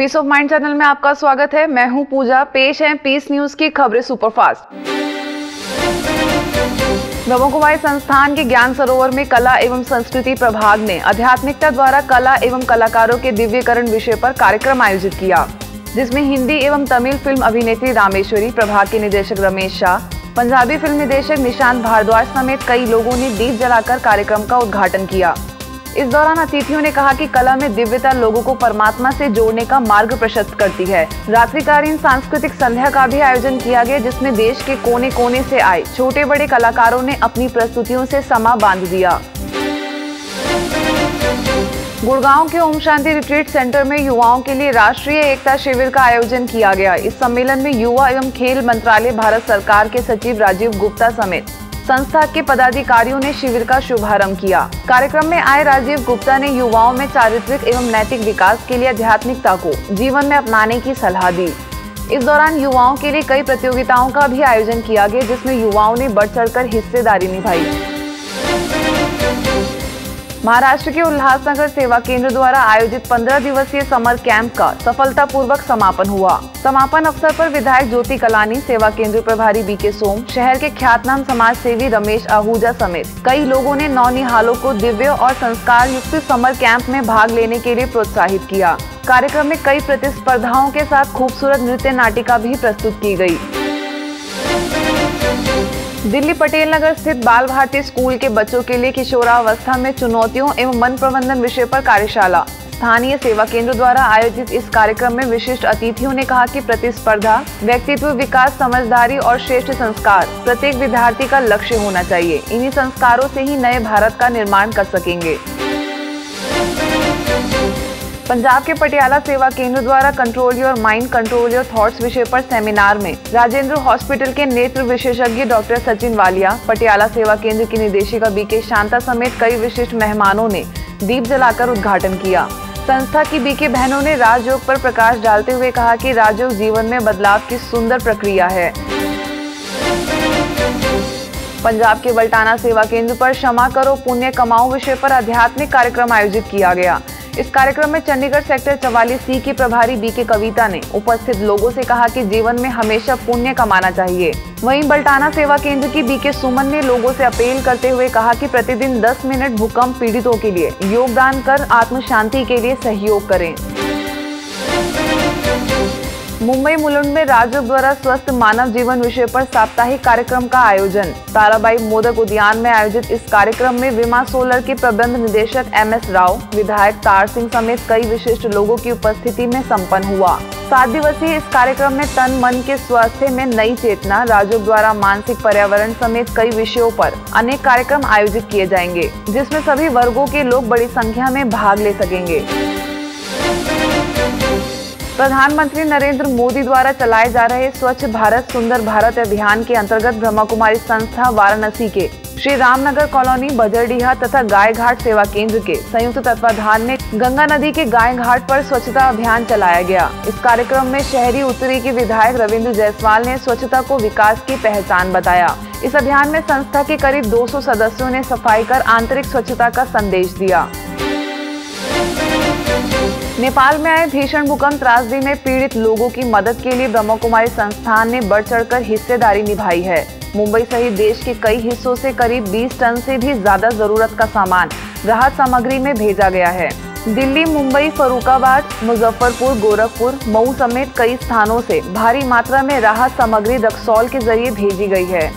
Piece of mind channel में आपका स्वागत है। मैं हूं पूजा। पेश है पीस न्यूज की खबरें सुपरफास्ट। ब्रह्म कुमारी संस्थान के ज्ञान सरोवर में कला एवं संस्कृति प्रभाग ने आध्यात्मिकता द्वारा कला एवं कलाकारों के दिव्यकरण विषय पर कार्यक्रम आयोजित किया, जिसमें हिंदी एवं तमिल फिल्म अभिनेत्री रामेश्वरी, प्रभाग के निदेशक रमेश शाह, पंजाबी फिल्म निदेशक निशांत भारद्वाज समेत कई लोगों ने दीप जलाकर कार्यक्रम का उद्घाटन किया। इस दौरान अतिथियों ने कहा कि कला में दिव्यता लोगों को परमात्मा से जोड़ने का मार्ग प्रशस्त करती है। रात्रिकालीन सांस्कृतिक संध्या का भी आयोजन किया गया, जिसमें देश के कोने कोने से आए छोटे बड़े कलाकारों ने अपनी प्रस्तुतियों से समा बांध दिया। गुड़गांव के ओम शांति रिट्रीट सेंटर में युवाओं के लिए राष्ट्रीय एकता शिविर का आयोजन किया गया। इस सम्मेलन में युवा एवं खेल मंत्रालय, भारत सरकार के सचिव राजीव गुप्ता समेत संस्था के पदाधिकारियों ने शिविर का शुभारंभ किया। कार्यक्रम में आए राजीव गुप्ता ने युवाओं में चारित्रिक एवं नैतिक विकास के लिए आध्यात्मिकता को जीवन में अपनाने की सलाह दी। इस दौरान युवाओं के लिए कई प्रतियोगिताओं का भी आयोजन किया गया, जिसमें युवाओं ने बढ़ चढ़कर हिस्सेदारी निभाई। महाराष्ट्र के उल्लासनगर सेवा केंद्र द्वारा आयोजित 15 दिवसीय समर कैंप का सफलतापूर्वक समापन हुआ। समापन अवसर पर विधायक ज्योति कलानी, सेवा केंद्र प्रभारी बीके सोम, शहर के ख्यातनाम समाज सेवी रमेश आहूजा समेत कई लोगों ने नौनिहालों को दिव्य और संस्कार युक्त समर कैंप में भाग लेने के लिए प्रोत्साहित किया। कार्यक्रम में कई प्रतिस्पर्धाओं के साथ खूबसूरत नृत्य नाटिका भी प्रस्तुत की गयी। दिल्ली पटेल नगर स्थित बाल भारती स्कूल के बच्चों के लिए किशोरावस्था में चुनौतियों एवं मन प्रबंधन विषय पर कार्यशाला। स्थानीय सेवा केंद्र द्वारा आयोजित इस कार्यक्रम में विशिष्ट अतिथियों ने कहा कि प्रतिस्पर्धा, व्यक्तित्व विकास, समझदारी और श्रेष्ठ संस्कार प्रत्येक विद्यार्थी का लक्ष्य होना चाहिए। इन्हीं संस्कारों से ही नए भारत का निर्माण कर सकेंगे। पंजाब के पटियाला सेवा केंद्र द्वारा control your mind, control your thoughts विषय पर सेमिनार में राजेंद्र हॉस्पिटल के नेत्र विशेषज्ञ डॉक्टर सचिन वालिया, पटियाला सेवा केंद्र की निदेशिका बीके शांता समेत कई विशिष्ट मेहमानों ने दीप जलाकर उद्घाटन किया। संस्था की बीके बहनों ने राजयोग पर प्रकाश डालते हुए कहा कि राजयोग जीवन में बदलाव की सुंदर प्रक्रिया है। पंजाब के बल्टाना सेवा केंद्र पर क्षमा करो पुण्य कमाओ विषय पर आध्यात्मिक कार्यक्रम आयोजित किया गया। इस कार्यक्रम में चंडीगढ़ सेक्टर 44C की प्रभारी बीके कविता ने उपस्थित लोगों से कहा कि जीवन में हमेशा पुण्य कमाना चाहिए। वहीं बल्टाना सेवा केंद्र की बीके सुमन ने लोगों से अपील करते हुए कहा कि प्रतिदिन 10 मिनट भूकंप पीड़ितों के लिए योगदान कर आत्म शांति के लिए सहयोग करें। मुंबई मुलुंड में राजयोग द्वारा स्वस्थ मानव जीवन विषय पर साप्ताहिक कार्यक्रम का आयोजन। ताराबाई मोदक उद्यान में आयोजित इस कार्यक्रम में विमा सोलर के प्रबंध निदेशक MS राव, विधायक तार सिंह समेत कई विशिष्ट लोगों की उपस्थिति में संपन्न हुआ। 7 दिवसीय इस कार्यक्रम में तन मन के स्वास्थ्य में नई चेतना, राजयोग द्वारा मानसिक पर्यावरण समेत कई विषयों पर अनेक कार्यक्रम आयोजित किए जाएंगे, जिसमें सभी वर्गों के लोग बड़ी संख्या में भाग ले सकेंगे। प्रधानमंत्री नरेंद्र मोदी द्वारा चलाए जा रहे स्वच्छ भारत सुंदर भारत अभियान के अंतर्गत ब्रह्म कुमारी संस्था वाराणसी के श्री रामनगर कॉलोनी, बजरडीहा तथा गाय घाट सेवा केंद्र के संयुक्त तत्वाधान में गंगा नदी के गाय घाट पर स्वच्छता अभियान चलाया गया। इस कार्यक्रम में शहरी उत्तरी के विधायक रविंद्र जायसवाल ने स्वच्छता को विकास की पहचान बताया। इस अभियान में संस्था के करीब 200 सदस्यों ने सफाई कर आंतरिक स्वच्छता का संदेश दिया। नेपाल में आए भीषण भूकंप त्रासदी में पीड़ित लोगों की मदद के लिए ब्रह्म कुमारी संस्थान ने बढ़ चढ़कर हिस्सेदारी निभाई है। मुंबई सहित देश के कई हिस्सों से करीब 20 टन से भी ज्यादा जरूरत का सामान राहत सामग्री में भेजा गया है। दिल्ली, मुंबई, फर्रुखाबाद, मुजफ्फरपुर, गोरखपुर, मऊ समेत कई स्थानों से भारी मात्रा में राहत सामग्री रक्सौल के जरिए भेजी गई है।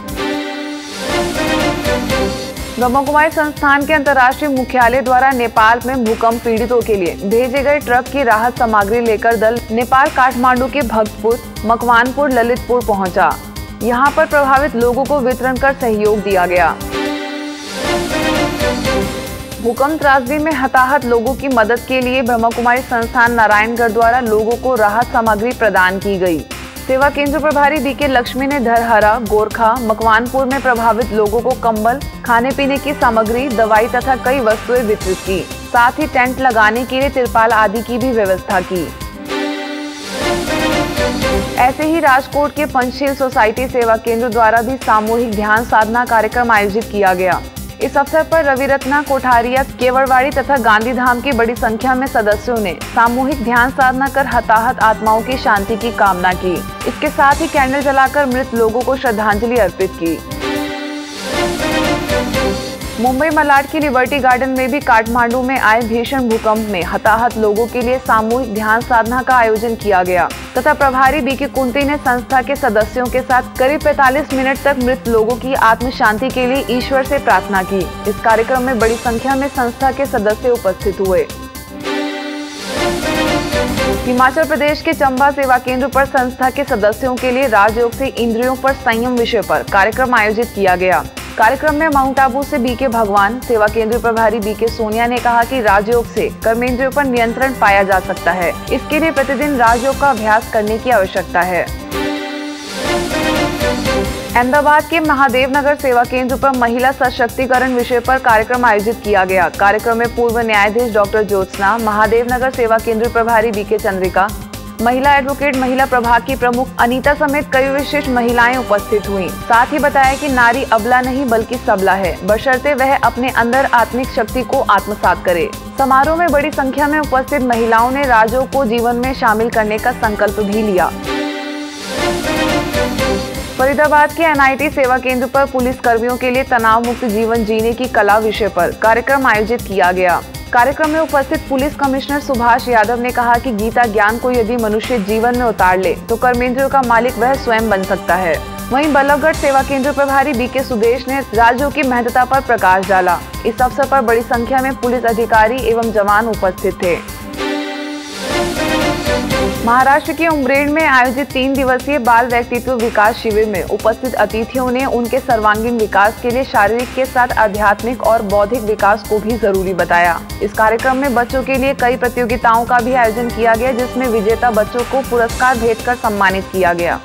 ब्रह्म कुमारी संस्थान के अंतर्राष्ट्रीय मुख्यालय द्वारा नेपाल में भूकंप पीड़ितों के लिए भेजे गए ट्रक की राहत सामग्री लेकर दल नेपाल काठमांडू के भक्तपुर, मकवानपुर, ललितपुर पहुंचा। यहां पर प्रभावित लोगों को वितरण कर सहयोग दिया गया। भूकंप त्रासदी में हताहत लोगों की मदद के लिए ब्रह्म कुमारी संस्थान नारायणगढ़ द्वारा लोगों को राहत सामग्री प्रदान की गई। सेवा केंद्र प्रभारी बीके लक्ष्मी ने धरहरा, गोरखा, मकवानपुर में प्रभावित लोगों को कंबल, खाने पीने की सामग्री, दवाई तथा कई वस्तुएं वितरित की। साथ ही टेंट लगाने के लिए तिरपाल आदि की भी व्यवस्था की। ऐसे ही राजकोट के पंचशील सोसाइटी सेवा केंद्र द्वारा भी सामूहिक ध्यान साधना कार्यक्रम आयोजित किया गया। इस अवसर पर रविरत्ना, कोठारिया, केवड़वाड़ी तथा गांधीधाम की बड़ी संख्या में सदस्यों ने सामूहिक ध्यान साधना कर हताहत आत्माओं की शांति की कामना की। इसके साथ ही कैंडल जलाकर मृत लोगों को श्रद्धांजलि अर्पित की। मुंबई मलाड की लिबर्टी गार्डन में भी काठमांडू में आए भीषण भूकंप में हताहत लोगों के लिए सामूहिक ध्यान साधना का आयोजन किया गया तथा प्रभारी बीके कुंती ने संस्था के सदस्यों के साथ करीब 45 मिनट तक मृत लोगों की आत्म शांति के लिए ईश्वर से प्रार्थना की। इस कार्यक्रम में बड़ी संख्या में संस्था के सदस्य उपस्थित हुए। हिमाचल प्रदेश के चंबा सेवा केंद्र पर संस्था के सदस्यों के लिए राजयोग से इंद्रियों पर संयम विषय पर कार्यक्रम आयोजित किया गया। कार्यक्रम में माउंट आबू से बीके भगवान, सेवा केंद्र प्रभारी बीके सोनिया ने कहा कि राजयोग से कर्मेंद्रियों पर नियंत्रण पाया जा सकता है। इसके लिए प्रतिदिन राजयोग का अभ्यास करने की आवश्यकता है। अहमदाबाद के महादेव नगर सेवा केंद्र पर महिला सशक्तिकरण विषय पर कार्यक्रम आयोजित किया गया। कार्यक्रम में पूर्व न्यायाधीश डॉक्टर ज्योत्सना, महादेव नगर सेवा केंद्र प्रभारी बीके चंद्रिका, महिला एडवोकेट महिला प्रभाग की प्रमुख अनीता समेत कई विशिष्ट महिलाएं उपस्थित हुईं। साथ ही बताया कि नारी अबला नहीं बल्कि सबला है, बशर्ते वह अपने अंदर आत्मिक शक्ति को आत्मसात करे। समारोह में बड़ी संख्या में उपस्थित महिलाओं ने राजयोग को जीवन में शामिल करने का संकल्प भी लिया। फरीदाबाद के एनआईटी सेवा केंद्र पर पुलिस कर्मियों के लिए तनाव मुक्त जीवन जीने की कला विषय पर कार्यक्रम आयोजित किया गया। कार्यक्रम में उपस्थित पुलिस कमिश्नर सुभाष यादव ने कहा कि गीता ज्ञान को यदि मनुष्य जीवन में उतार ले तो कर्मेंद्रियों का मालिक वह स्वयं बन सकता है। वहीं बल्लभगढ़ सेवा केंद्र प्रभारी बीके सुदेश ने राजयोग की महत्ता पर प्रकाश डाला। इस अवसर पर बड़ी संख्या में पुलिस अधिकारी एवं जवान उपस्थित थे। महाराष्ट्र के उमरेड में आयोजित 3 दिवसीय बाल व्यक्तित्व विकास शिविर में उपस्थित अतिथियों ने उनके सर्वांगीण विकास के लिए शारीरिक के साथ आध्यात्मिक और बौद्धिक विकास को भी जरूरी बताया। इस कार्यक्रम में बच्चों के लिए कई प्रतियोगिताओं का भी आयोजन किया गया, जिसमें विजेता बच्चों को पुरस्कार भेंट कर सम्मानित किया गया।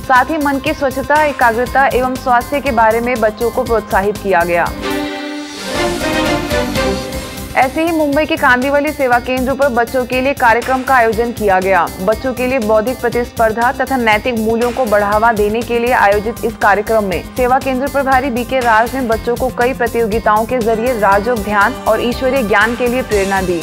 साथ ही मन की स्वच्छता, एकाग्रता एवं स्वास्थ्य के बारे में बच्चों को प्रोत्साहित किया गया। ऐसे ही मुंबई के कांदिवली सेवा केंद्र पर बच्चों के लिए कार्यक्रम का आयोजन किया गया। बच्चों के लिए बौद्धिक प्रतिस्पर्धा तथा नैतिक मूल्यों को बढ़ावा देने के लिए आयोजित इस कार्यक्रम में सेवा केंद्र प्रभारी बीके राज ने बच्चों को कई प्रतियोगिताओं के जरिए राजयोग, ध्यान और ईश्वरीय ज्ञान के लिए प्रेरणा दी।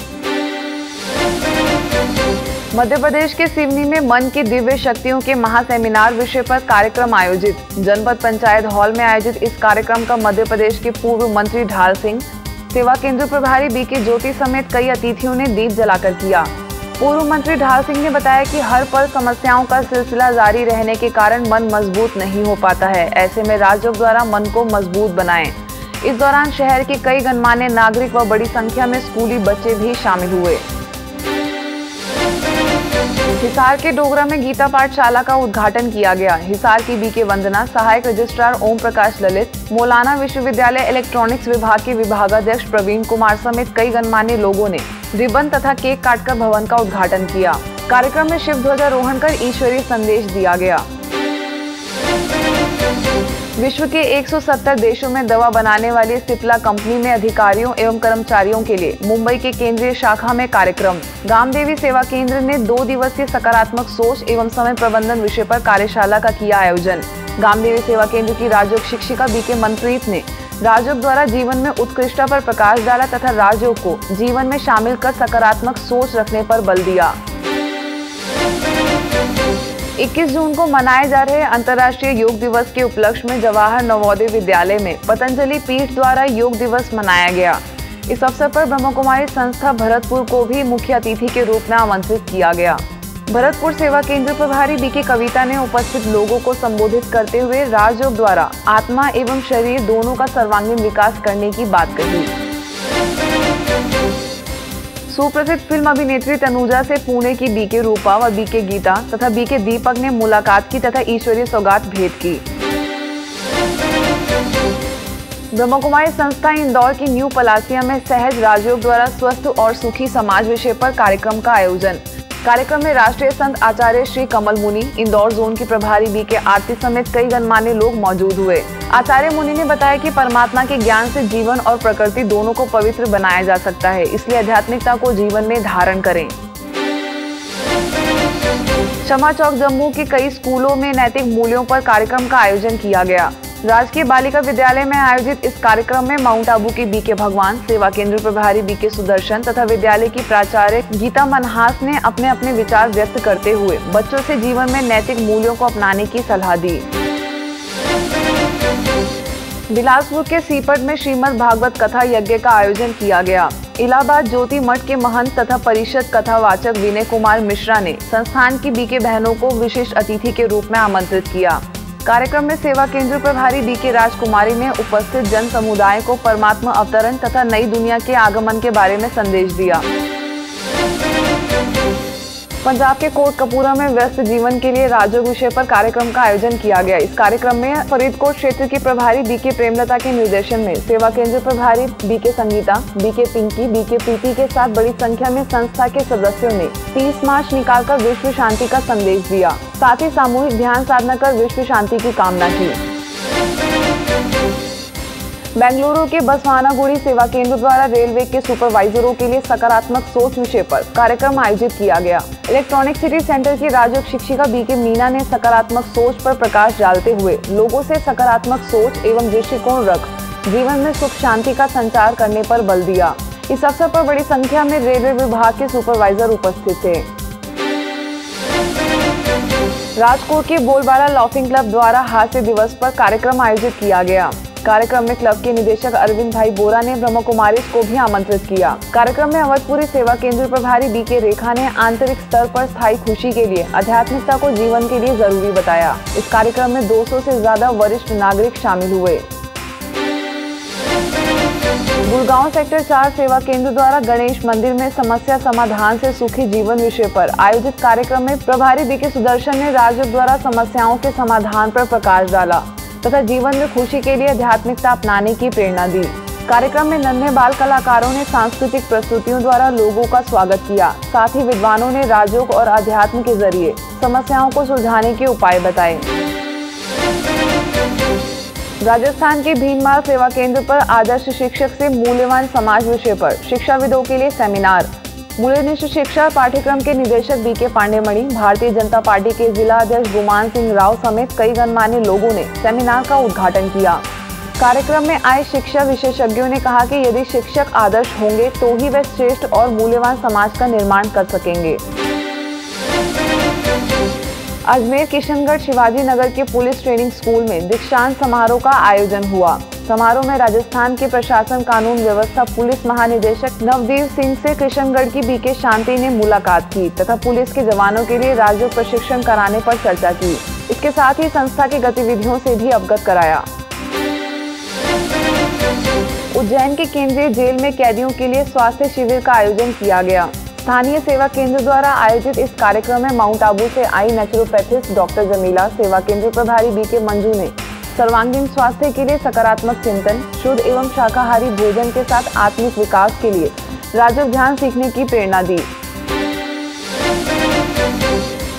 मध्य प्रदेश के सिवनी में मन की दिव्य शक्तियों के महासेमिनार विषय पर कार्यक्रम आयोजित। जनपद पंचायत हॉल में आयोजित इस कार्यक्रम का मध्य प्रदेश के पूर्व मंत्री ढाल सिंह, सेवा केंद्र प्रभारी बीके ज्योति समेत कई अतिथियों ने दीप जलाकर किया। पूर्व मंत्री ढाल सिंह ने बताया कि हर पल समस्याओं का सिलसिला जारी रहने के कारण मन मजबूत नहीं हो पाता है। ऐसे में राजयोग द्वारा मन को मजबूत बनाएं। इस दौरान शहर के कई गणमान्य नागरिक व बड़ी संख्या में स्कूली बच्चे भी शामिल हुए। हिसार के डोगरा में गीता पाठशाला का उद्घाटन किया गया। हिसार की बीके वंदना, सहायक रजिस्ट्रार ओम प्रकाश ललित, मौलाना विश्वविद्यालय इलेक्ट्रॉनिक्स विभाग के विभागाध्यक्ष प्रवीण कुमार समेत कई गणमान्य लोगों ने रिबन तथा केक काटकर भवन का उद्घाटन किया। कार्यक्रम में शिव ध्वजारोहण कर ईश्वरीय संदेश दिया गया। विश्व के 170 देशों में दवा बनाने वाली सिप्ला कंपनी में अधिकारियों एवं कर्मचारियों के लिए मुंबई के केंद्रीय शाखा में कार्यक्रम। गामदेवी सेवा केंद्र ने 2 दिवसीय सकारात्मक सोच एवं समय प्रबंधन विषय पर कार्यशाला का किया आयोजन। गामदेवी सेवा केंद्र की राजयोग शिक्षिका बीके मनप्रीत ने राजयोग द्वारा जीवन में उत्कृष्टता पर प्रकाश डाला तथा राजयोग को जीवन में शामिल कर सकारात्मक सोच रखने पर बल दिया। 21 जून को मनाए जा रहे अंतर्राष्ट्रीय योग दिवस के उपलक्ष्य में जवाहर नवोदय विद्यालय में पतंजलि पीठ द्वारा योग दिवस मनाया गया। इस अवसर पर ब्रह्मकुमारी संस्था भरतपुर को भी मुख्य अतिथि के रूप में आमंत्रित किया गया। भरतपुर सेवा केंद्र प्रभारी बीके कविता ने उपस्थित लोगों को संबोधित करते हुए राजयोग द्वारा आत्मा एवं शरीर दोनों का सर्वांगीण विकास करने की बात कही। सुप्रसिद्ध फिल्म अभिनेत्री तनुजा से पुणे की बीके रूपा व बीके गीता तथा बीके दीपक ने मुलाकात की तथा ईश्वरीय सौगात भेंट की। ब्रह्मकुमारी संस्था इंदौर की न्यू पलासिया में सहज राजयोग द्वारा स्वस्थ और सुखी समाज विषय पर कार्यक्रम का आयोजन। कार्यक्रम में राष्ट्रीय संत आचार्य श्री कमल मुनि, इंदौर जोन की प्रभारी बीके आरती समेत कई गणमान्य लोग मौजूद हुए। आचार्य मुनि ने बताया कि परमात्मा के ज्ञान से जीवन और प्रकृति दोनों को पवित्र बनाया जा सकता है, इसलिए आध्यात्मिकता को जीवन में धारण करें। शमा चौक जम्मू के कई स्कूलों में नैतिक मूल्यों पर कार्यक्रम का आयोजन किया गया। राजकीय बालिका विद्यालय में आयोजित इस कार्यक्रम में माउंट आबू के बीके भगवान, सेवा केंद्र प्रभारी बीके सुदर्शन तथा विद्यालय की प्राचार्य गीता मनहास ने अपने अपने विचार व्यक्त करते हुए बच्चों से जीवन में नैतिक मूल्यों को अपनाने की सलाह दी। बिलासपुर के सीपट में श्रीमद् भागवत कथा यज्ञ का आयोजन किया गया। इलाहाबाद ज्योति मठ के महंत तथा परिषद कथावाचक विनय कुमार मिश्रा ने संस्थान की बीके बहनों को विशिष्ट अतिथि के रूप में आमंत्रित किया। कार्यक्रम में सेवा केंद्र प्रभारी बीके राजकुमारी ने उपस्थित जन समुदाय को परमात्मा अवतरण तथा नई दुनिया के आगमन के बारे में संदेश दिया। पंजाब के कोटकपूरा में व्यस्त जीवन के लिए राजयोग विषय पर कार्यक्रम का आयोजन किया गया। इस कार्यक्रम में फरीदकोट क्षेत्र की प्रभारी बीके प्रेमलता के निर्देशन में सेवा केंद्र प्रभारी BK Sangeeta, BK Pinky, BK Preeti के साथ बड़ी संख्या में संस्था के सदस्यों ने 30 मार्च निकालकर विश्व शांति का संदेश दिया। साथ ही सामूहिक ध्यान साधना कर विश्व शांति की कामना की। बेंगलुरु के बसवानागुड़ी सेवा केंद्र द्वारा रेलवे के सुपरवाइजरों के लिए सकारात्मक सोच विषय पर कार्यक्रम आयोजित किया गया। इलेक्ट्रॉनिक सिटी सेंटर की राजयोग शिक्षिका बीके मीना ने सकारात्मक सोच पर प्रकाश डालते हुए लोगों से सकारात्मक सोच एवं दृष्टिकोण रख जीवन में सुख शांति का संचार करने पर बल दिया। इस अवसर पर बड़ी संख्या में रेलवे विभाग के सुपरवाइजर उपस्थित थे। राजकोट के बोलबाला लाफिंग क्लब द्वारा हास्य दिवस पर कार्यक्रम आयोजित किया गया। कार्यक्रम में क्लब के निदेशक अरविंद भाई बोरा ने ब्रह्म कुमारी को भी आमंत्रित किया। कार्यक्रम में अवधपुरी सेवा केंद्र प्रभारी बीके रेखा ने आंतरिक स्तर पर स्थायी खुशी के लिए आध्यात्मिकता को जीवन के लिए जरूरी बताया। इस कार्यक्रम में 200 से ज्यादा वरिष्ठ नागरिक शामिल हुए। गुड़गांव सेक्टर 4 सेवा केंद्र द्वारा गणेश मंदिर में समस्या समाधान से सुखी जीवन विषय पर आयोजित कार्यक्रम में प्रभारी बीके सुदर्शन ने राजयोग द्वारा समस्याओं के समाधान पर प्रकाश डाला तथा जीवन में खुशी के लिए आध्यात्मिकता अपनाने की प्रेरणा दी। कार्यक्रम में नन्हे बाल कलाकारों ने सांस्कृतिक प्रस्तुतियों द्वारा लोगों का स्वागत किया। साथ ही विद्वानों ने राजयोग और अध्यात्म के जरिए समस्याओं को सुलझाने के उपाय बताए। राजस्थान के भीनमाल सेवा केंद्र पर आदर्श शिक्षक से मूल्यवान समाज विषय पर शिक्षाविदों के लिए सेमिनार। मूल्यनिष्ठ शिक्षा पाठ्यक्रम के निदेशक बीके पांडेमणि, भारतीय जनता पार्टी के जिला अध्यक्ष गुमान सिंह राव समेत कई गणमान्य लोगों ने सेमिनार का उद्घाटन किया। कार्यक्रम में आए शिक्षा विशेषज्ञों ने कहा कि यदि शिक्षक आदर्श होंगे तो ही वे श्रेष्ठ और मूल्यवान समाज का निर्माण कर सकेंगे। अजमेर किशनगढ़ शिवाजी नगर के पुलिस ट्रेनिंग स्कूल में दीक्षांत समारोह का आयोजन हुआ। समारोह में राजस्थान के प्रशासन कानून व्यवस्था पुलिस महानिदेशक नवदीप सिंह से किशनगढ़ की बीके शांति ने मुलाकात की तथा पुलिस के जवानों के लिए राजयोग प्रशिक्षण कराने पर चर्चा की। इसके साथ ही संस्था की गतिविधियों से भी अवगत कराया। उज्जैन के केंद्रीय जेल में कैदियों के लिए स्वास्थ्य शिविर का आयोजन किया गया। स्थानीय सेवा केंद्र द्वारा आयोजित इस कार्यक्रम में माउंट आबू से आई नेचुरोपैथिस्ट डॉक्टर जमीला, सेवा केंद्र प्रभारी बीके मंजू ने सर्वांगीण स्वास्थ्य के लिए सकारात्मक चिंतन, शुद्ध एवं शाकाहारी भोजन के साथ आत्मिक विकास के लिए राजयोग ध्यान सीखने की प्रेरणा दी।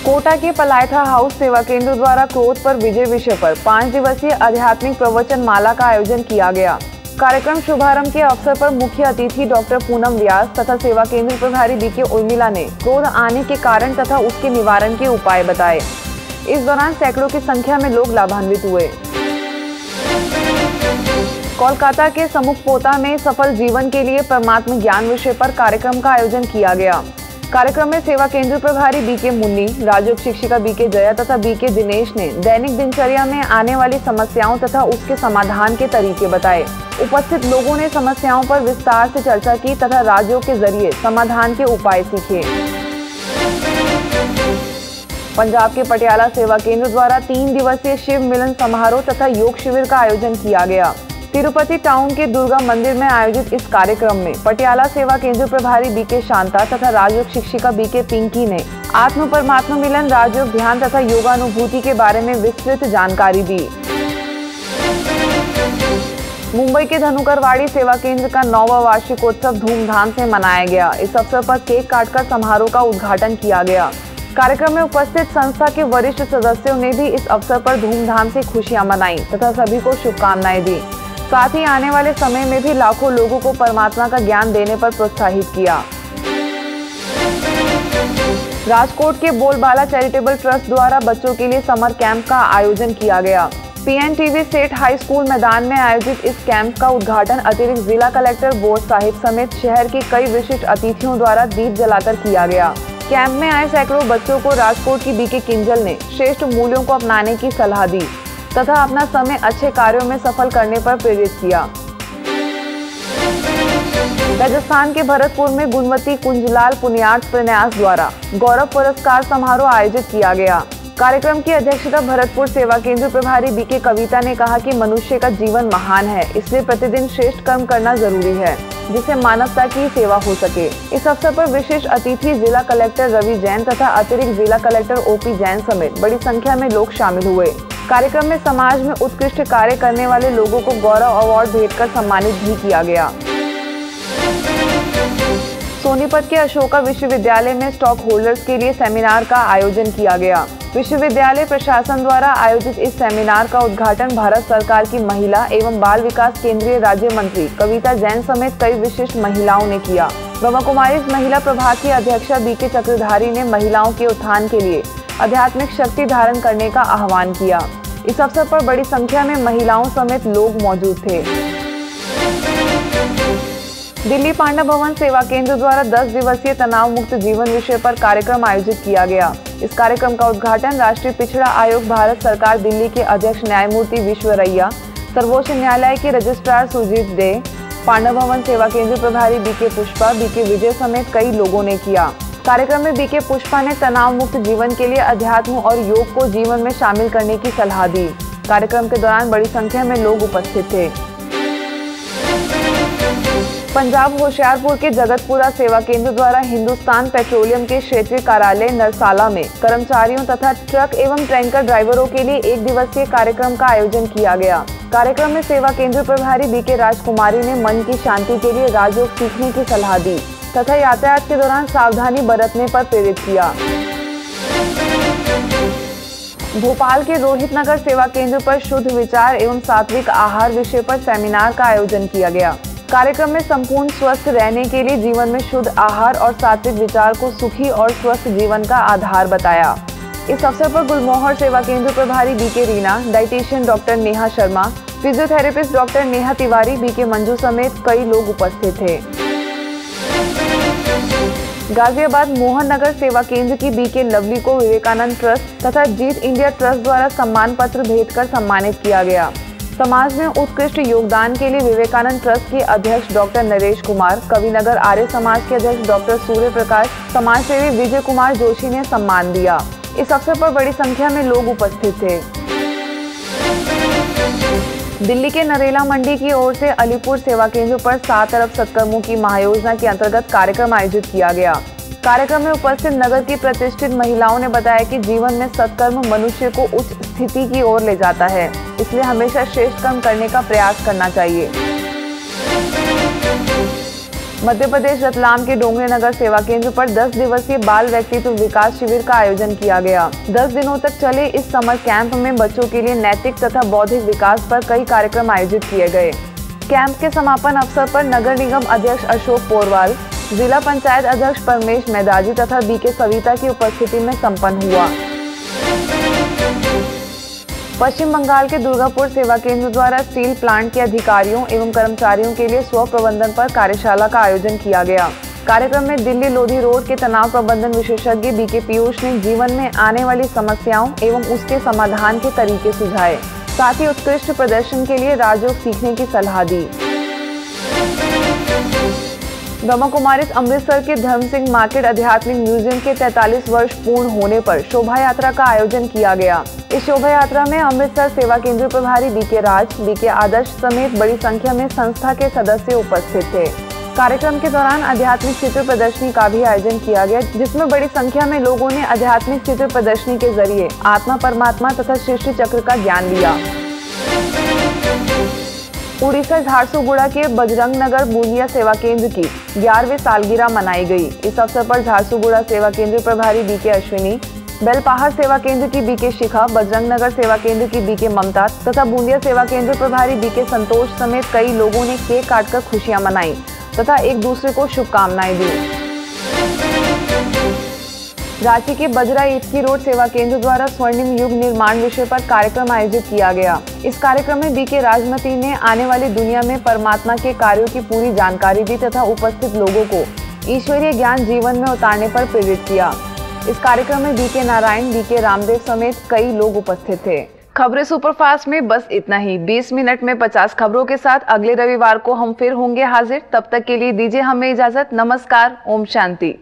कोटा के पलायथा हाउस सेवा केंद्र द्वारा क्रोध पर विजय विषय पर 5 दिवसीय आध्यात्मिक प्रवचन माला का आयोजन किया गया। कार्यक्रम शुभारंभ के अवसर पर मुख्य अतिथि डॉक्टर पूनम व्यास तथा सेवा केंद्र प्रभारी बीके उर्मिला ने क्रोध आने के कारण तथा उसके निवारण के उपाय बताए। इस दौरान सैकड़ों की संख्या में लोग लाभान्वित हुए। कोलकाता के समुखपोता में सफल जीवन के लिए परमात्म ज्ञान विषय पर कार्यक्रम का आयोजन किया गया। कार्यक्रम में सेवा केंद्र प्रभारी बीके मुन्नी, राजयोग शिक्षिका बीके जया तथा बीके दिनेश ने दैनिक दिनचर्या में आने वाली समस्याओं तथा उसके समाधान के तरीके बताए। उपस्थित लोगों ने समस्याओं पर विस्तार से चर्चा की तथा राजयोग के जरिए समाधान के उपाय सीखे। पंजाब के पटियाला सेवा केंद्र द्वारा 3 दिवसीय शिव मिलन समारोह तथा योग शिविर का आयोजन किया गया। तिरुपति टाउन के दुर्गा मंदिर में आयोजित इस कार्यक्रम में पटियाला सेवा केंद्र प्रभारी बीके शांता तथा राजयोग शिक्षिका बीके पिंकी ने आत्म परमात्मा मिलन, राजयोग ध्यान तथा योगानुभूति के बारे में विस्तृत जानकारी दी। मुंबई के धनुकरवाड़ी सेवा केंद्र का 9वां वार्षिकोत्सव धूमधाम से मनाया गया। इस अवसर पर केक काटकर समारोह का उद्घाटन किया गया। कार्यक्रम में उपस्थित संस्था के वरिष्ठ सदस्यों ने भी इस अवसर पर धूमधाम से खुशियां मनाई तथा सभी को शुभकामनाएं दी। साथ ही आने वाले समय में भी लाखों लोगों को परमात्मा का ज्ञान देने पर प्रोत्साहित किया। राजकोट के बोलबाला चैरिटेबल ट्रस्ट द्वारा बच्चों के लिए समर कैंप का आयोजन किया गया। PNTV सेठ हाई स्कूल मैदान में आयोजित इस कैंप का उद्घाटन अतिरिक्त जिला कलेक्टर बोर्ड साहिब समेत शहर के कई विशिष्ट अतिथियों द्वारा दीप जलाकर किया गया। कैंप में आए सैकड़ों बच्चों को राजकोट की बीके किंजल ने श्रेष्ठ मूल्यों को अपनाने की सलाह दी तथा अपना समय अच्छे कार्यों में सफल करने पर प्रेरित किया। राजस्थान के भरतपुर में गुणवती कुंजलाल पुण्यार्थ प्रन्यास द्वारा गौरव पुरस्कार समारोह आयोजित किया गया। कार्यक्रम की अध्यक्षता भरतपुर सेवा केंद्र प्रभारी बीके कविता ने कहा कि मनुष्य का जीवन महान है, इसलिए प्रतिदिन श्रेष्ठ कर्म करना जरूरी है जिससे मानवता की सेवा हो सके। इस अवसर पर विशेष अतिथि जिला कलेक्टर रवि जैन तथा अतिरिक्त जिला कलेक्टर OP जैन समेत बड़ी संख्या में लोग शामिल हुए। कार्यक्रम में समाज में उत्कृष्ट कार्य करने वाले लोगों को गौरव अवार्ड भेंट कर सम्मानित भी किया गया। सोनीपत के अशोका विश्वविद्यालय में स्टॉक होल्डर्स के लिए सेमिनार का आयोजन किया गया। विश्वविद्यालय प्रशासन द्वारा आयोजित इस सेमिनार का उद्घाटन भारत सरकार की महिला एवं बाल विकास केंद्रीय राज्य मंत्री कविता जैन समेत कई विशिष्ट महिलाओं ने किया। ब्रह्मा कुमारी महिला प्रभाग की अध्यक्षा बीके चक्रधारी ने महिलाओं के उत्थान के लिए आध्यात्मिक शक्ति धारण करने का आह्वान किया। इस अवसर पर बड़ी संख्या में महिलाओं समेत लोग मौजूद थे। दिल्ली पांडा भवन सेवा केंद्र द्वारा 10 दिवसीय तनाव मुक्त जीवन विषय पर कार्यक्रम आयोजित किया गया। इस कार्यक्रम का उद्घाटन राष्ट्रीय पिछड़ा आयोग भारत सरकार दिल्ली के अध्यक्ष न्यायमूर्ति विश्वरैया, सर्वोच्च न्यायालय के रजिस्ट्रार सुजीत डे, पांडा भवन सेवा केंद्र प्रभारी बीके पुष्पा, बीके विजय समेत कई लोगों ने किया। कार्यक्रम में बीके पुष्पा ने तनाव मुक्त जीवन के लिए अध्यात्म और योग को जीवन में शामिल करने की सलाह दी। कार्यक्रम के दौरान बड़ी संख्या में लोग उपस्थित थे। पंजाब होशियारपुर के जगतपुरा सेवा केंद्र द्वारा हिंदुस्तान पेट्रोलियम के क्षेत्रीय कार्यालय नरसाला में कर्मचारियों तथा ट्रक एवं टैंकर ड्राइवरों के लिए 1 दिवसीय कार्यक्रम का आयोजन किया गया। कार्यक्रम में सेवा केंद्र प्रभारी बीके राजकुमारी ने मन की शांति के लिए राजयोग सीखने की सलाह दी तथा यातायात के दौरान सावधानी बरतने पर प्रेरित किया। भोपाल के रोहित नगर सेवा केंद्र पर शुद्ध विचार एवं सात्विक आहार विषय पर सेमिनार का आयोजन किया गया। कार्यक्रम में संपूर्ण स्वस्थ रहने के लिए जीवन में शुद्ध आहार और सात्विक विचार को सुखी और स्वस्थ जीवन का आधार बताया। इस अवसर पर गुलमोहर सेवा केंद्र प्रभारी BK Reena, dietitian doctor Neha Sharma, physiotherapist doctor Neha Tiwari, BK Manju समेत कई लोग उपस्थित थे। गाजियाबाद मोहन नगर सेवा केंद्र की बीके लवली को विवेकानंद ट्रस्ट तथा जीत इंडिया ट्रस्ट द्वारा सम्मान पत्र भेंट कर सम्मानित किया गया। समाज में उत्कृष्ट योगदान के लिए विवेकानंद ट्रस्ट के अध्यक्ष डॉक्टर नरेश कुमार, कविनगर आर्य समाज के अध्यक्ष डॉक्टर सूर्य प्रकाश, समाजसेवी विजय कुमार जोशी ने सम्मान दिया। इस अवसर पर बड़ी संख्या में लोग उपस्थित थे। दिल्ली के नरेला मंडी की ओर से अलीपुर सेवा केंद्र पर 7 अरब सत्कर्मों की महायोजना के अंतर्गत कार्यक्रम आयोजित किया गया। कार्यक्रम में उपस्थित नगर की प्रतिष्ठित महिलाओं ने बताया कि जीवन में सत्कर्म मनुष्य को उच्च स्थिति की ओर ले जाता है, इसलिए हमेशा श्रेष्ठ कर्म करने का प्रयास करना चाहिए। मध्य प्रदेश रतलाम के डोंगरे नगर सेवा केंद्र पर 10 दिवसीय बाल व्यक्तित्व विकास शिविर का आयोजन किया गया। 10 दिनों तक चले इस समर कैंप में बच्चों के लिए नैतिक तथा बौद्धिक विकास पर कई कार्यक्रम आयोजित किए गए। कैंप के समापन अवसर पर नगर निगम अध्यक्ष अशोक पोरवाल, जिला पंचायत अध्यक्ष परमेश मैदाजी तथा बीके सविता की उपस्थिति में संपन्न हुआ। पश्चिम बंगाल के दुर्गापुर सेवा केंद्र द्वारा स्टील प्लांट के अधिकारियों एवं कर्मचारियों के लिए स्व प्रबंधन पर कार्यशाला का आयोजन किया गया। कार्यक्रम में दिल्ली लोधी रोड के तनाव प्रबंधन विशेषज्ञ बीके पीयूष ने जीवन में आने वाली समस्याओं एवं उसके समाधान के तरीके सुझाए, साथ ही उत्कृष्ट प्रदर्शन के लिए राजयोग सीखने की सलाह दी। ब्रह्मा कुमारी अमृतसर के धर्म सिंह मार्केट आध्यात्मिक म्यूजियम के 43 वर्ष पूर्ण होने पर शोभा यात्रा का आयोजन किया गया। इस शोभा यात्रा में अमृतसर सेवा केंद्र प्रभारी बीके राज, बीके आदर्श समेत बड़ी संख्या में संस्था के सदस्य उपस्थित थे। कार्यक्रम के दौरान आध्यात्मिक चित्र प्रदर्शनी का भी आयोजन किया गया, जिसमें बड़ी संख्या में लोगों ने आध्यात्मिक चित्र प्रदर्शनी के जरिए आत्मा, परमात्मा तथा सृष्टि चक्र का ज्ञान लिया। उड़ीसा झारसुगुड़ा के बजरंग नगर बूंदिया सेवा केंद्र की 11वीं सालगिरह मनाई गई। इस अवसर पर झारसुगुड़ा सेवा केंद्र प्रभारी बीके अश्विनी, बेलपहाड़ सेवा केंद्र की बीके शिखा, बजरंग नगर सेवा केंद्र की बीके ममता तथा बूंदिया सेवा केंद्र प्रभारी बीके संतोष समेत कई लोगों ने केक काटकर खुशियां मनाई तथा एक दूसरे को शुभकामनाएं दी। रांची के बजरा ईटकी रोड सेवा केंद्र द्वारा स्वर्णिम युग निर्माण विषय पर कार्यक्रम आयोजित किया गया। इस कार्यक्रम में बीके राजमती ने आने वाली दुनिया में परमात्मा के कार्यों की पूरी जानकारी दी तथा उपस्थित लोगों को ईश्वरीय ज्ञान जीवन में उतारने पर प्रेरित किया। इस कार्यक्रम में बीके नारायण, बीके रामदेव समेत कई लोग उपस्थित थे। खबरें सुपरफास्ट में बस इतना ही। 20 मिनट में 50 खबरों के साथ अगले रविवार को हम फिर होंगे हाजिर। तब तक के लिए दीजिए हमें इजाजत। नमस्कार। ओम शांति।